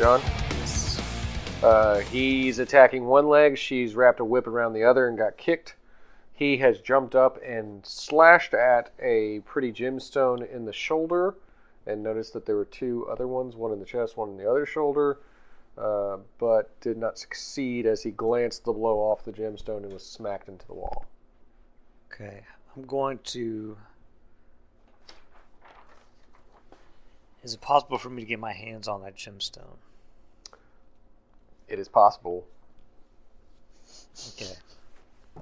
John. Yes. He's attacking one leg. She's wrapped a whip around the other and got kicked. He has jumped up and slashed at a pretty gemstone in the shoulder. And noticed that there were two other ones, one in the chest, one in the other shoulder. But did not succeed as he glanced the blow off the gemstone and was smacked into the wall. Okay. I'm going to... Is it possible for me to get my hands on that gemstone? It is possible. Okay.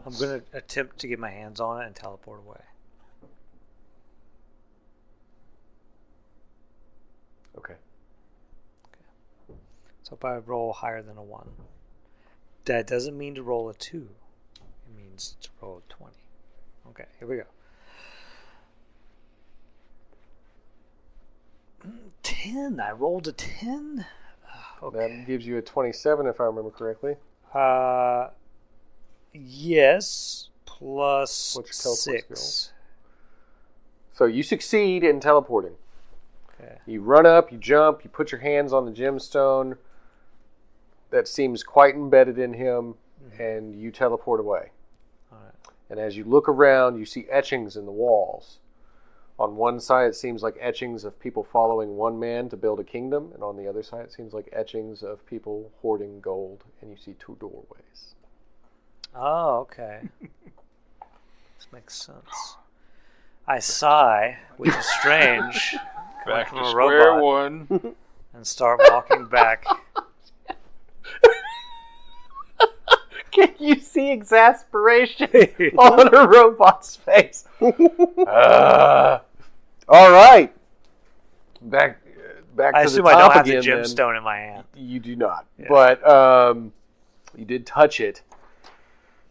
I'm going to attempt to get my hands on it and teleport away. Okay. So if I roll higher than a 1, that doesn't mean to roll a 2. It means to roll a 20. Okay, here we go. 10. I rolled a 10. Okay. That gives you a 27 if I remember correctly. Yes, plus What's your teleport 6. skill? So you succeed in teleporting. Okay. You run up, you jump, you put your hands on the gemstone that seems quite embedded in him, and you teleport away. All right. And as you look around, you see etchings in the walls. On one side, it seems like etchings of people following one man to build a kingdom, and on the other side, it seems like etchings of people hoarding gold, and you see two doorways. Oh, okay. This makes sense. I sigh, which is strange. Back from to a square robot. one. And start walking back. Can you see exasperation on a robot's face? All right. Back I to the assume I top don't have again, the then. gemstone in my hand. You do not. Yeah. But you did touch it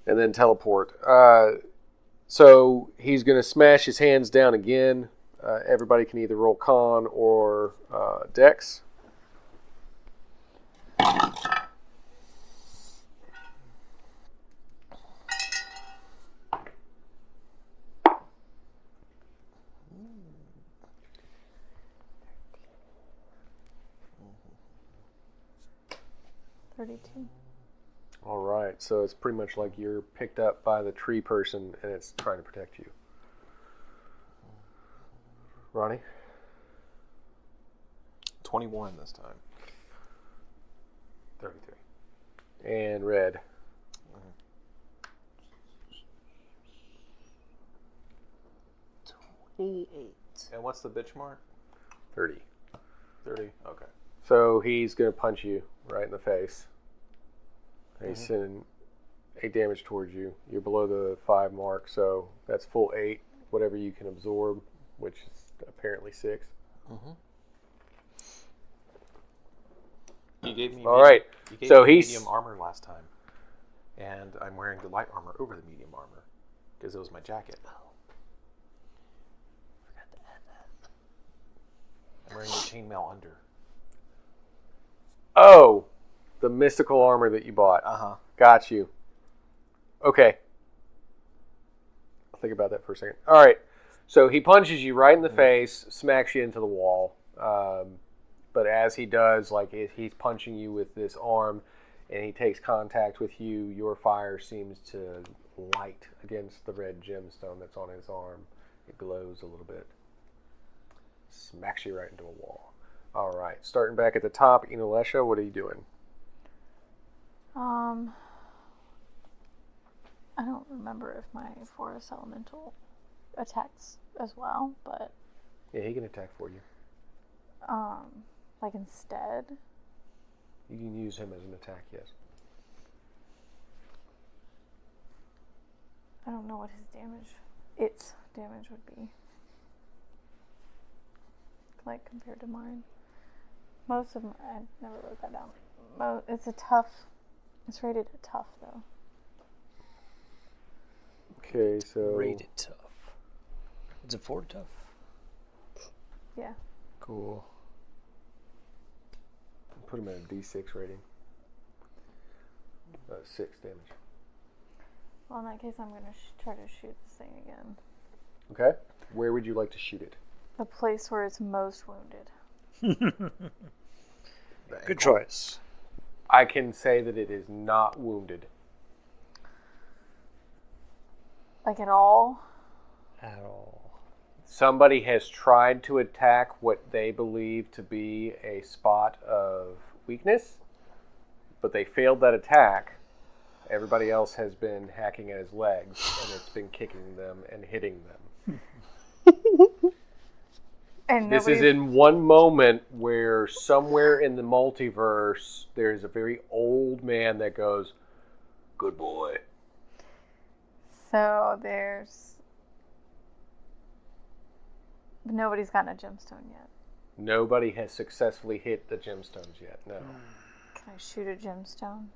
and then teleport. So he's going to smash his hands down again. Everybody can either roll con or dex. All right, so it's pretty much like you're picked up by the tree person and it's trying to protect you. Ronnie? 21 this time. 33. And Red? 28. And what's the bitch mark? 30. 30? Okay. So he's going to punch you right in the face. He's sending 8 damage towards you. You're below the 5 mark, so that's full 8, whatever you can absorb, which is apparently 6. You gave me All right. You gave So me he's medium armor last time, and I'm wearing the light armor over the medium armor because it was my jacket. Forgot to add that. I'm wearing the chainmail under. Oh, the mystical armor that you bought. Got you. Okay. I'll think about that for a second. All right. So he punches you right in the face, smacks you into the wall. But as he does, like he's punching you with this arm, and he takes contact with you, your fire seems to light against the red gemstone that's on his arm. It glows a little bit. Smacks you right into a wall. All right. Starting back at the top, Inalesha, what are you doing? I don't remember if my forest elemental attacks as well, but Yeah, he can attack for you. like instead. You can use him as an attack, yes. I don't know what its damage would be. Like compared to mine. Most of them, I never wrote that down. It's rated a tough though. Okay, so... Rated tough. Is it 4 tough? Yeah. Cool. Put him at a D6 rating. 6 damage. Well, in that case, I'm going to try to shoot this thing again. Okay. Where would you like to shoot it? The place where it's most wounded. Good choice. I can say that it is not wounded. Like at all? At all. Somebody has tried to attack what they believe to be a spot of weakness, but they failed that attack. Everybody else has been hacking at his legs, and it's been kicking them and hitting them. And This is in one moment where somewhere in the multiverse, there's a very old man that goes, "Good boy." So nobody's gotten a gemstone yet. Nobody has successfully hit the gemstones yet, no. Can I shoot a gemstone?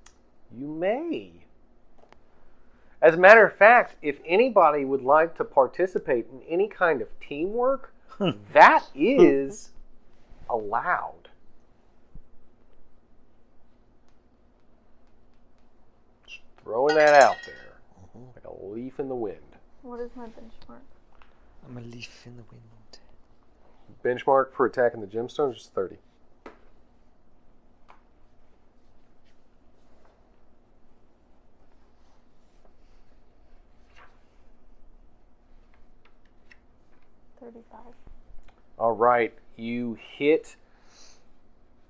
You may. As a matter of fact, if anybody would like to participate in any kind of teamwork, that is allowed. Just throwing that out there, like a leaf in the wind. What is my benchmark? I'm a leaf in the wind. Benchmark for attacking the gemstones is 30. All right, you hit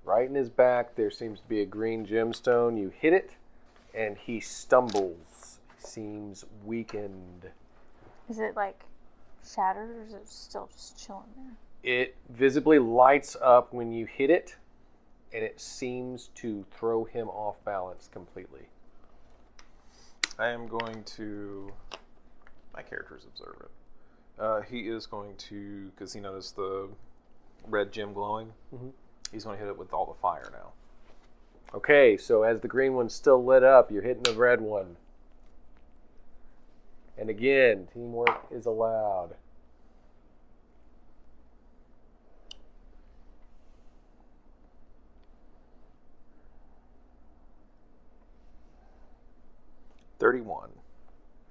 right in his back. There seems to be a green gemstone. You hit it, and he stumbles. He seems weakened. Is it like shattered, or is it still just chilling there? It visibly lights up when you hit it, and it seems to throw him off balance completely. I am going to... My character's observant. He is going to, because he noticed the red gem glowing, he's going to hit it with all the fire now. Okay, so as the green one's still lit up, you're hitting the red one. And again, teamwork is allowed. $31.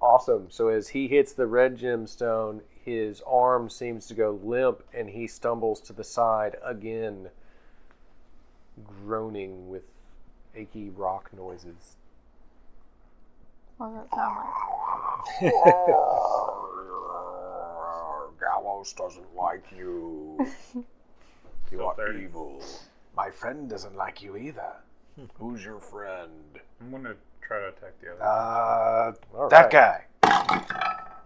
Awesome. So as he hits the red gemstone, his arm seems to go limp, and he stumbles to the side again, groaning with achy rock noises. What does that sound like? Gallows doesn't like you. You are evil. My friend doesn't like you either. Who's your friend? I'm going to try to attack the other. That guy.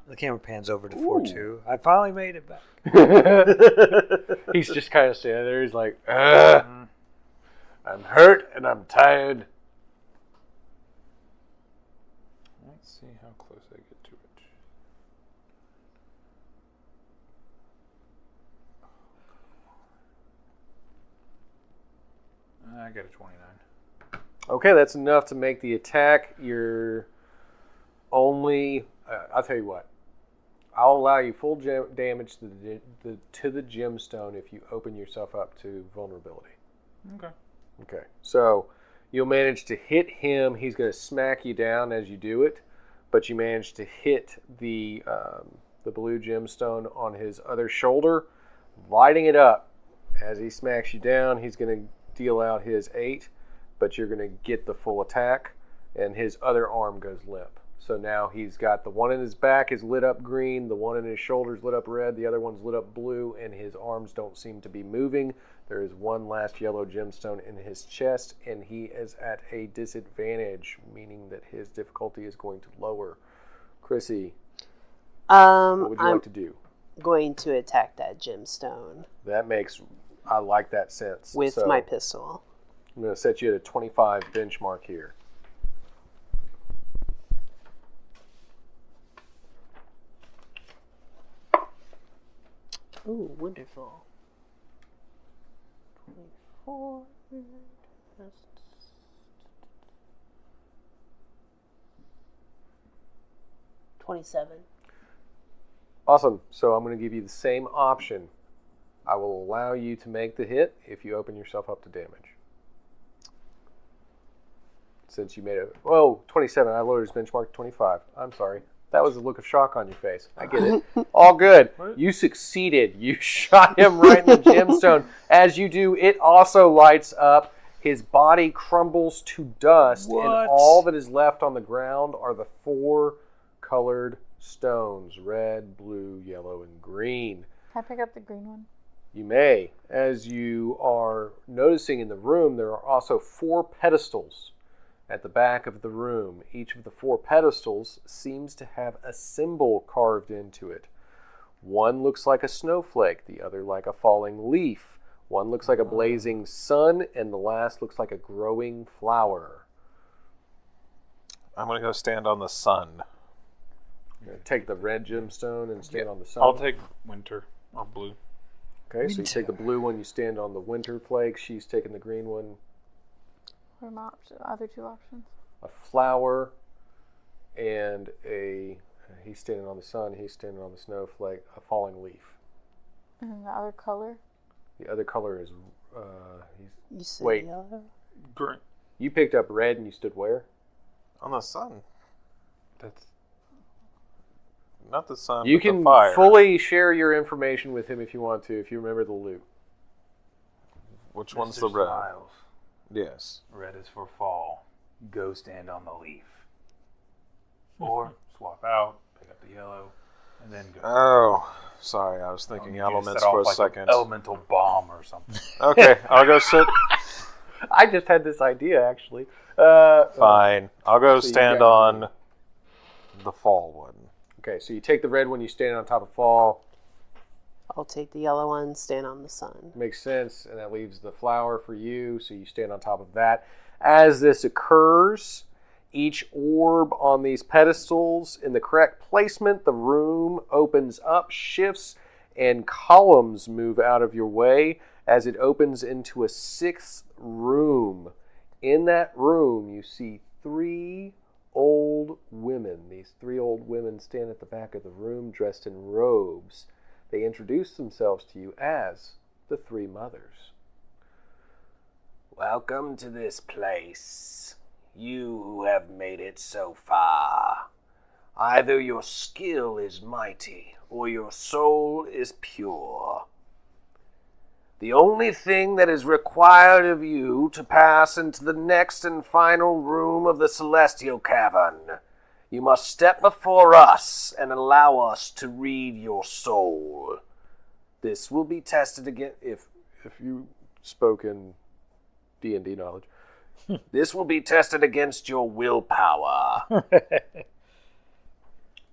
The camera pans over to 4-2. I finally made it back. He's just kind of standing there. He's like, I'm hurt and I'm tired. Let's see how close I get to it. I got a 29. Okay, that's enough to make the attack. You're only... I'll tell you what. I'll allow you full damage to the gemstone if you open yourself up to vulnerability. Okay. So you'll manage to hit him. He's going to smack you down as you do it, but you manage to hit the blue gemstone on his other shoulder, lighting it up. As he smacks you down, he's going to deal out his 8, but you're going to get the full attack, and his other arm goes limp. So now he's got the one in his back is lit up green, the one in his shoulders lit up red, the other one's lit up blue, and his arms don't seem to be moving. There is one last yellow gemstone in his chest, and he is at a disadvantage, meaning that his difficulty is going to lower. Chrissy, what would you like to do? Going to attack that gemstone. I like that sense. With my pistol. I'm going to set you at a 25 benchmark here. Ooh, wonderful. 24. 27. Awesome. So I'm going to give you the same option. I will allow you to make the hit if you open yourself up to damage. Since you made it... 27. I lowered his benchmark to 25. I'm sorry. That was a look of shock on your face. I get it. All good. What? You succeeded. You shot him right in the gemstone. As you do, it also lights up, His body crumbles to dust, and What? all that is left on the ground are the 4 colored stones: red, blue, yellow, and green. Can I pick up the green one? You may. As you are noticing in the room, there are also 4 pedestals at the back of the room. Each of the 4 pedestals seems to have a symbol carved into it. One looks like a snowflake, the other like a falling leaf. One looks like a blazing sun, and the last looks like a growing flower. I'm going to go stand on the sun. Take the red gemstone and stand on the sun. I'll take winter or blue. Okay, so you take the blue one, you stand on the winter flake. She's taking the green one. What are my other 2 options? A flower and he's standing on the sun, he's standing on the snowflake, a falling leaf. And then the other color? The other color is, You said wait. yellow. Green. You picked up red and you stood where? On the sun. That's Not the sun, You but can the fire. fully share your information with him if you want to, if you remember the loot. Which one's Mr. the red? Smiles. Yes. Red is for fall. Go stand on the leaf. Or swap out, pick up the yellow, and then go. Oh, sorry. I was I thinking need you to elements set off for a like second. Elemental bomb or something. Okay, I'll go sit. I just had this idea, actually. Fine. I'll go So you stand got- on the fall one. Okay, so you take the red one, you stand on top of fall. I'll take the yellow one, stand on the sun. Makes sense, and that leaves the flower for you, so you stand on top of that. As this occurs, each orb on these pedestals in the correct placement, the room opens up, shifts, and columns move out of your way as it opens into a 6th room. In that room, you see 3 old women. These 3 old women stand at the back of the room dressed in robes. They introduce themselves to you as the 3 mothers. Welcome to this place, you who have made it so far. Either your skill is mighty, or your soul is pure. The only thing that is required of you to pass into the next and final room of the Celestial Cavern, you must step before us and allow us to read your soul. This will be tested again if you spoke in D&D knowledge. This will be tested against your willpower.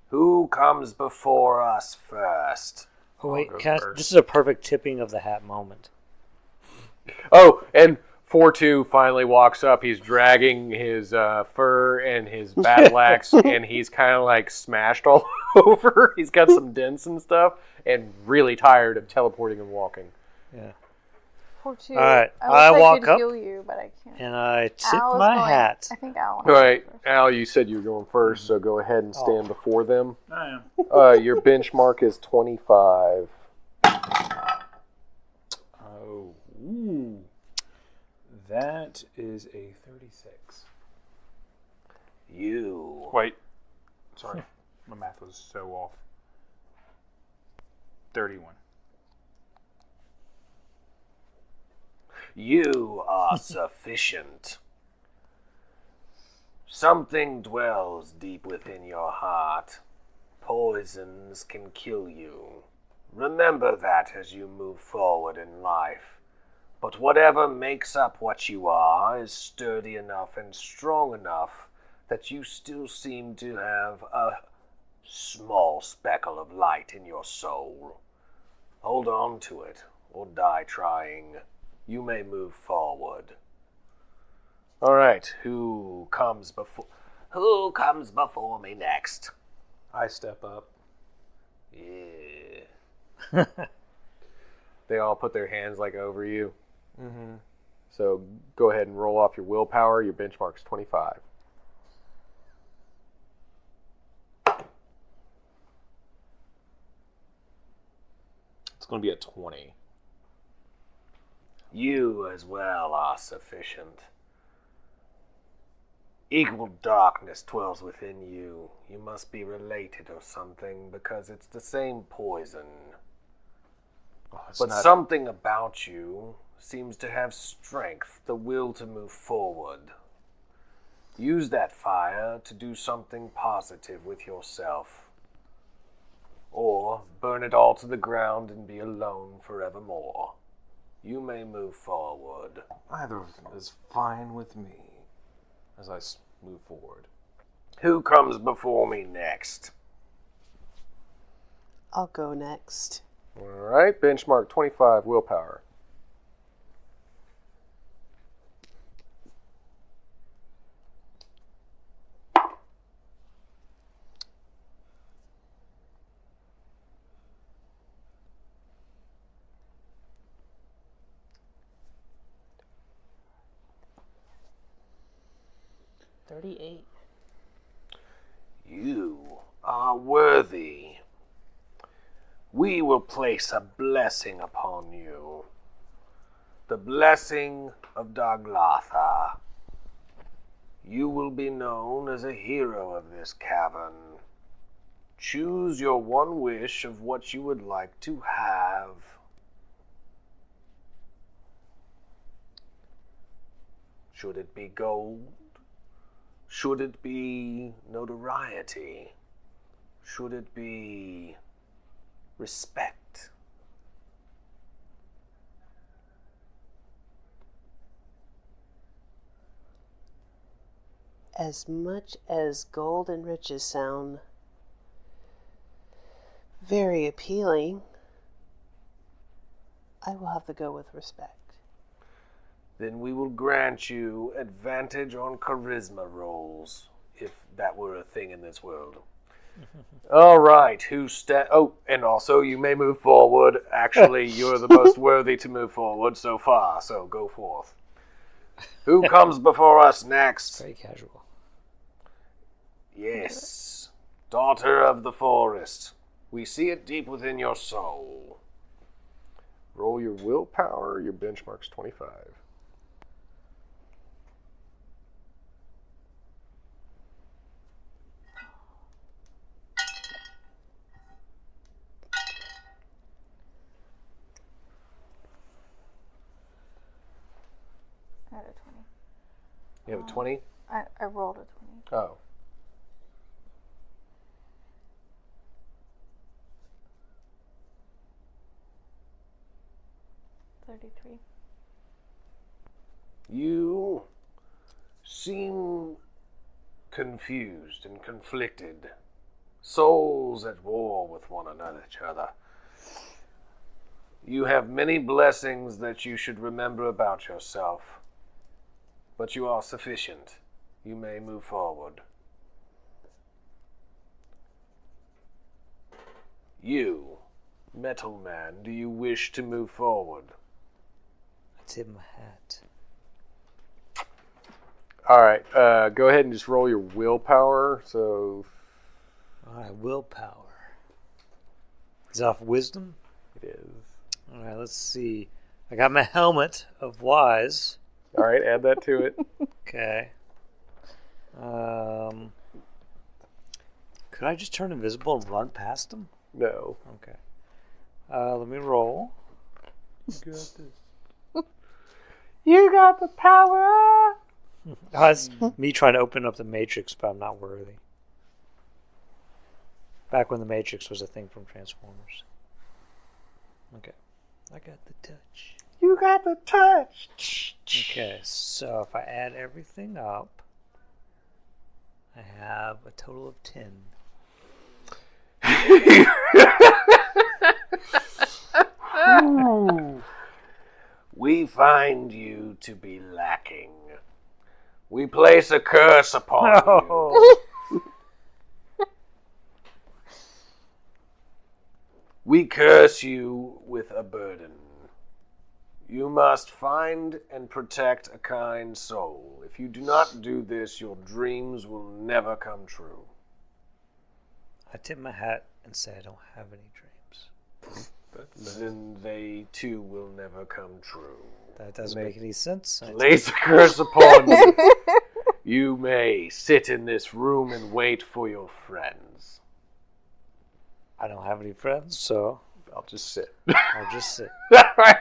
Who comes before us first? Oh, wait, go can I, first. this is a perfect tipping of the hat moment. Oh, and 4-2 finally walks up. He's dragging his fur and his battle axe, and he's kind of like smashed all over. He's got some dents and stuff, and really tired of teleporting and walking. Yeah. 4-2. All right, I wish I I walk could up heal you, but I can't. And I tip Al is my going- hat. I think Al. All right, Al, you said you were going first, so go ahead and stand before them. I am. Your benchmark is 25. Oh, ooh. That is a 36. You. Wait. Sorry. My math was so off. 31. You are sufficient. Something dwells deep within your heart. Poisons can kill you. Remember that as you move forward in life. But whatever makes up what you are is sturdy enough and strong enough that you still seem to have a small speckle of light in your soul. Hold on to it, or die trying. You may move forward. All right, who comes before me next? I step up. Yeah. They all put their hands like over you. Mm-hmm. So go ahead and roll off your willpower. Your benchmark's 25. It's going to be a 20. You as well are sufficient. Equal darkness dwells within you. You must be related or something because it's the same poison. Oh, it's But not- something about you seems to have strength, the will to move forward. Use that fire to do something positive with yourself. Or burn it all to the ground and be alone forevermore. You may move forward. Either of them is fine with me as I move forward. Who comes before me next? I'll go next. All right, benchmark 25 willpower. $38. You are worthy. We will place a blessing upon you. The blessing of Daglatha. You will be known as a hero of this cavern. Choose your one wish of what you would like to have. Should it be gold? Should it be notoriety? Should it be respect? As much as gold and riches sound very appealing, I will have to go with respect. Then we will grant you advantage on charisma rolls, if that were a thing in this world. All right, oh, and also you may move forward. Actually, you're the most worthy to move forward so far, so go forth. Who comes before us next? Very casual. Yes, daughter of the forest. We see it deep within your soul. Roll your willpower. Your benchmark's 25. I had a 20. You have a 20? I rolled a 20. Oh. $33. You seem confused and conflicted. Souls at war with one another. You have many blessings that you should remember about yourself. But you are sufficient. You may move forward. You, Metal Man, do you wish to move forward? I tip my hat. All right, go ahead and just roll your willpower. So All right, willpower. Is that off wisdom? it is. All right, let's see. I got my helmet of wise. All right, add that to it. Okay. Could I just turn invisible and run past them? No. Okay. Let me roll. You got this. You got the power. That's me trying to open up the Matrix, but I'm not worthy. Back when the Matrix was a thing from Transformers. Okay. I got the touch. You got the touch. Okay, so if I add everything up, I have a total of 10. We find you to be lacking. We place a curse upon you. We curse you with a burden. You must find and protect a kind soul. If you do not do this, your dreams will never come true. I tip my hat and say I don't have any dreams. Then they too will never come true. That doesn't make any sense. Place a curse upon you. You may sit in this room and wait for your friends. I don't have any friends, so I'll just sit. I'll just sit. All right.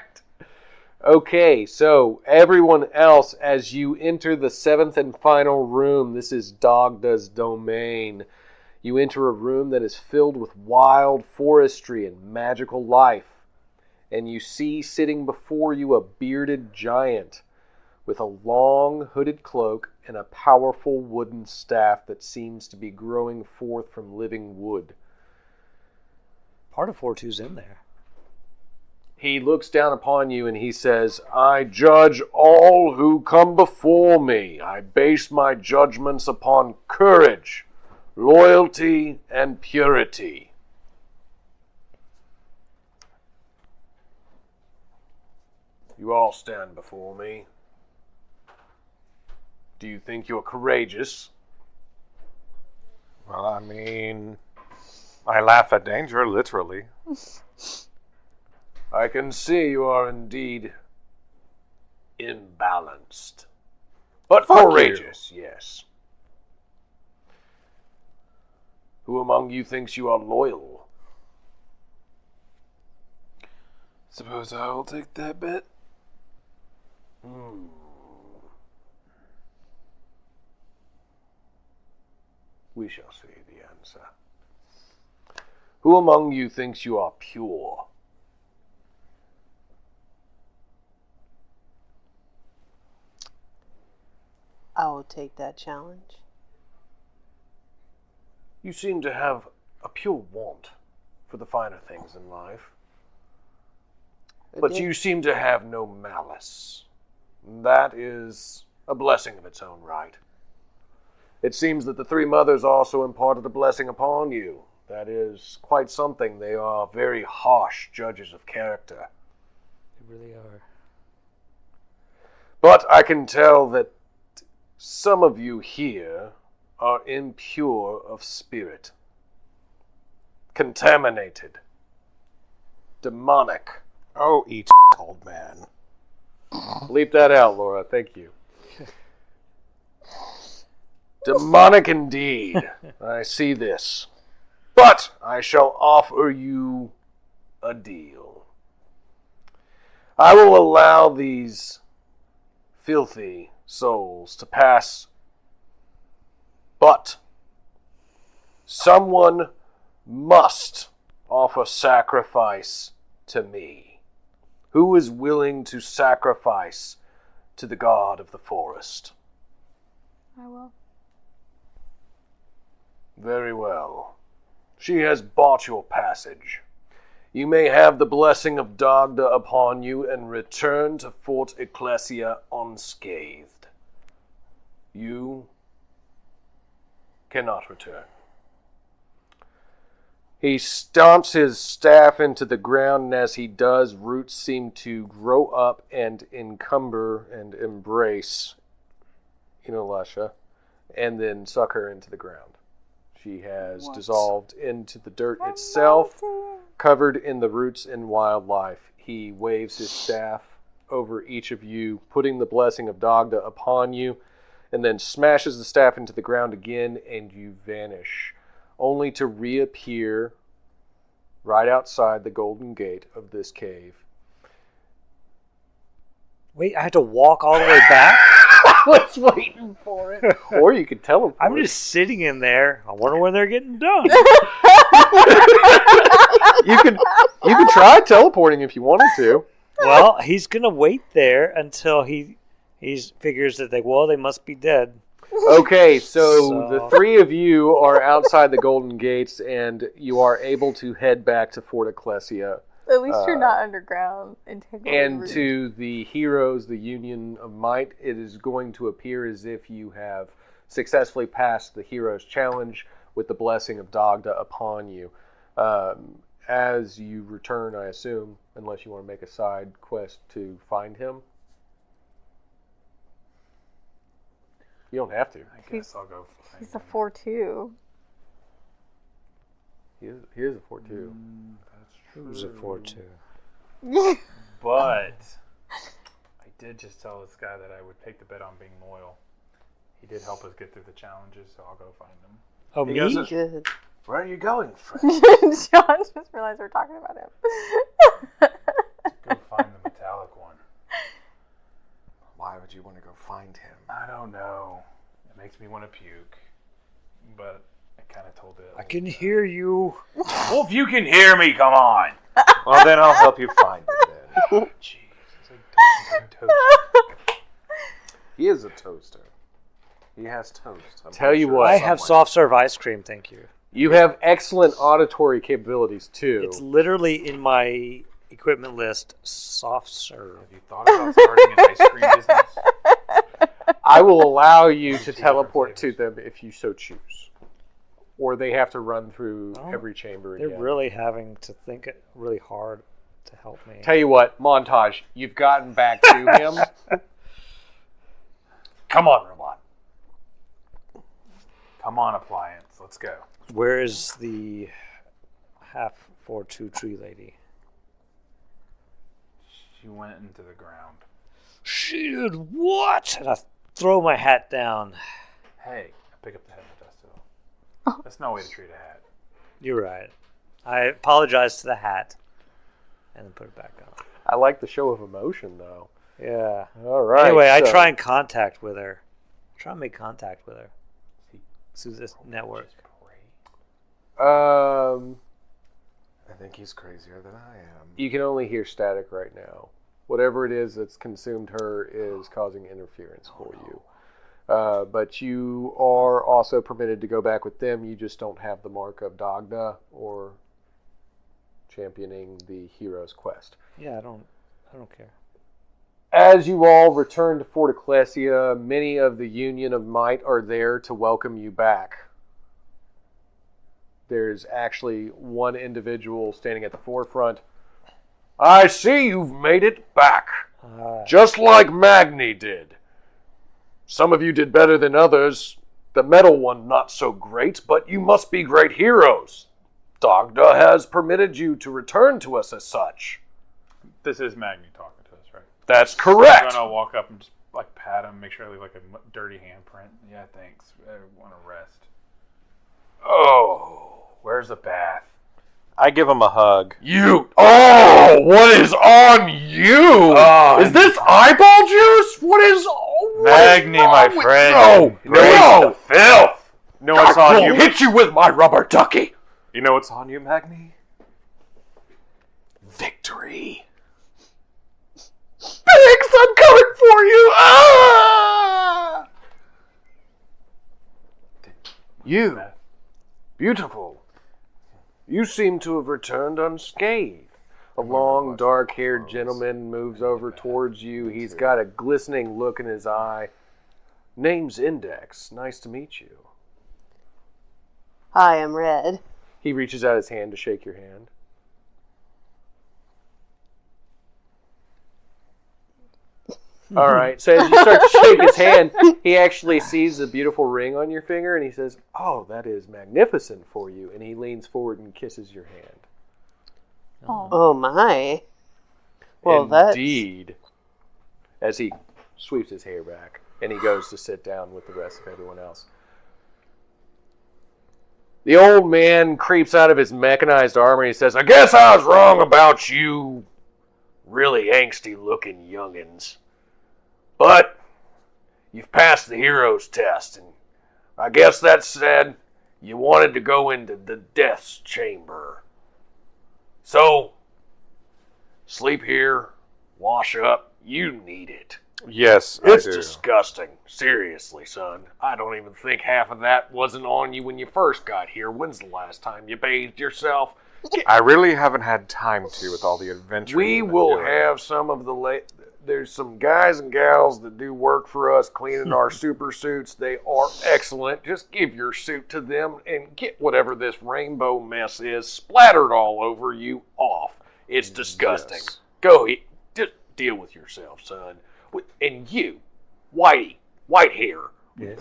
Okay, so everyone else, as you enter the 7th and final room, this is Dagda's domain. You enter a room that is filled with wild forestry and magical life. And you see sitting before you a bearded giant with a long hooded cloak and a powerful wooden staff that seems to be growing forth from living wood. Part of 4-2's in there. He looks down upon you and he says, I judge all who come before me. I base my judgments upon courage, loyalty, and purity. You all stand before me. Do you think you're courageous? Well, I mean, I laugh at danger, literally. I can see you are indeed imbalanced. But Fuck courageous, yes. Who among you thinks you are loyal? Suppose I will take that bet. We shall see the answer. Who among you thinks you are pure? I will take that challenge. You seem to have a pure want for the finer things in life. But you seem to have no malice. That is a blessing of its own right. It seems that the three mothers also imparted a blessing upon you. That is quite something. They are very harsh judges of character. They really are. But I can tell that some of you here are impure of spirit, contaminated, demonic. Oh, eat old man. Bleep that out, Laura. Thank you. Demonic indeed. I see this. But I shall offer you a deal. I will allow these filthy souls to pass, but someone must offer sacrifice to me. Who is willing to sacrifice to the god of the forest? I will. Very well. She has bought your passage. You may have the blessing of Dagda upon you and return to Fort Ecclesia unscathed. You cannot return. He stomps his staff into the ground, and as he does, roots seem to grow up and encumber and embrace Lasha, and then suck her into the ground. She has dissolved into the dirt itself, covered in the roots and wildlife. He waves his staff over each of you, putting the blessing of Dagda upon you, and then smashes the staff into the ground again, and you vanish, only to reappear right outside the golden gate of this cave. Wait, I had to walk all the way back? I was waiting for it. Or you could teleport. I'm just sitting in there. I wonder when they're getting done. You could try teleporting if you wanted to. Well, he's going to wait there until he figures that they must be dead. Okay, so the three of you are outside the Golden Gates, and you are able to head back to Fort Ecclesia. At least you're not underground. And to the heroes, the Union of Might, it is going to appear as if you have successfully passed the Heroes Challenge with the blessing of Dagda upon you. As you return, I assume, unless you want to make a side quest to find him. You don't have to. I guess I'll go find He's a him. 4-2. He is a 4-2. That's true. It was a 4-2. But I did just tell this guy that I would take the bet on being loyal. He did help us get through the challenges, so I'll go find him. Oh, He me? goes, Good. where are you going, friend? John just realized we're talking about him. Go find the metallic one. puke, but I kind of told it. I can hear you. Well, if you can hear me, come on. Well, then I'll help you find it then. Jeez, it's like talking to a toaster. He is a toaster. He has toast. I'm Tell pretty you sure what. I have somewhere. soft serve ice cream, thank you. You have excellent auditory capabilities too. It's literally in my equipment list. Soft serve. Have you thought about starting an ice cream business? I will allow you to different teleport to flavors. them if you so choose. Or they have to run through Oh, every chamber They're again. really having to think really hard to help me. Tell you what, montage, you've gotten back to him. Come on, robot. Come on, appliance. Let's go. Where is the half 4-2 tree lady? She went into the ground. She did what? And I throw my hat down. Hey, I pick up the head and dust it off. That's no way to treat a hat. You're right. I apologize to the hat and then put it back on. I like the show of emotion, though. Yeah. All right. Anyway, I so- try and contact with her. Try and make contact with her through this network. I think he's crazier than I am. You can only hear static right now. Whatever it is that's consumed her is causing interference for you. But you are also permitted to go back with them. You just don't have the mark of Dagda or championing the hero's quest. Yeah, I don't care. As you all return to Fort Ecclesia, many of the Union of Might are there to welcome you back. There's actually one individual standing at the forefront. I see you've made it back, just like Magni did. Some of you did better than others. The metal one not so great, but you must be great heroes. Dagda has permitted you to return to us as such. This is Magni talking to us, right? That's I'm correct. gonna walk up and just like pat him, make sure I leave like a dirty handprint. Yeah, thanks. I want to rest. Oh, Where's the bath? I give him a hug. you. Oh, what is on you? Is this eyeball juice? What is Magni, my wrong with- friend. No, no. Filth. You know what's I on will you? hit you with my rubber ducky. You know what's on you, Magni? Victory. Thanks, I'm coming for you. Ah! You, beautiful. You seem to have returned unscathed. A long, dark-haired gentleman moves over towards you. He's got a glistening look in his eye. Name's Index. Nice to meet you. Hi, I'm Red. He reaches out his hand to shake your hand. All right. So as you start to shake his hand, he actually sees the beautiful ring on your finger, and he says, "Oh, that is magnificent for you." And he leans forward and kisses your hand. Oh my. Well, Indeed. As he sweeps his hair back, and he goes to sit down with the rest of everyone else. The old man creeps out of his mechanized armor, and he says, "I guess I was wrong about you really angsty-looking youngins. But you've passed the hero's test, and I guess that said you wanted to go into the death's chamber. So, sleep here, wash up, you need it. Yes, It's I do. disgusting. Seriously, son. I don't even think half of that wasn't on you when you first got here. When's the last time you bathed yourself? I really haven't had time to with all the adventuring. We we've been will doing. have some of the there's some guys and gals that do work for us cleaning our super suits. They are excellent. Just give your suit to them and get whatever this rainbow mess is splattered all over you off. It's disgusting. Yes. Go just deal with yourself, son. And you, white hair. Yes.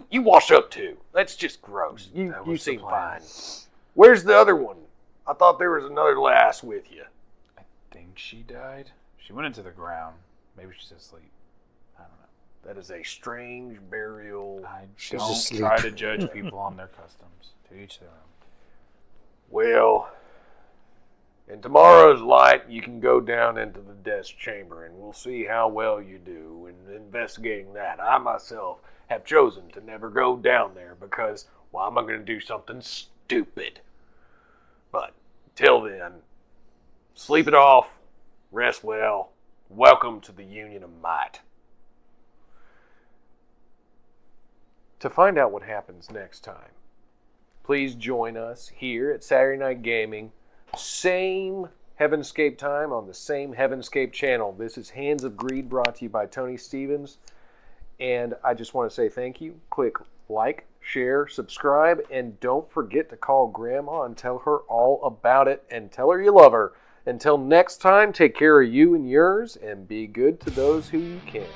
You wash up too. That's just gross. You That was the seem plan. fine. Where's the other one? I thought there was another lass with you. I think she died. She went into the ground. Maybe she's asleep. I don't know. That is a strange burial. I She's don't asleep. try to judge people on their customs. To each their own. Well, in tomorrow's light, you can go down into the death's chamber, and we'll see how well you do in investigating that. I myself have chosen to never go down there because, well, I'm going to do something stupid. But till then, sleep it off, rest well. Welcome to the Union of Might. To find out what happens next time, please join us here at Saturday Night Gaming. Same Heavenscape time on the same Heavenscape channel. This is Hands of Greed, brought to you by Tony Stevens. And I just want to say thank you. Click like, share, subscribe, and don't forget to call Grandma and tell her all about it and tell her you love her. Until next time, take care of you and yours and be good to those who you can.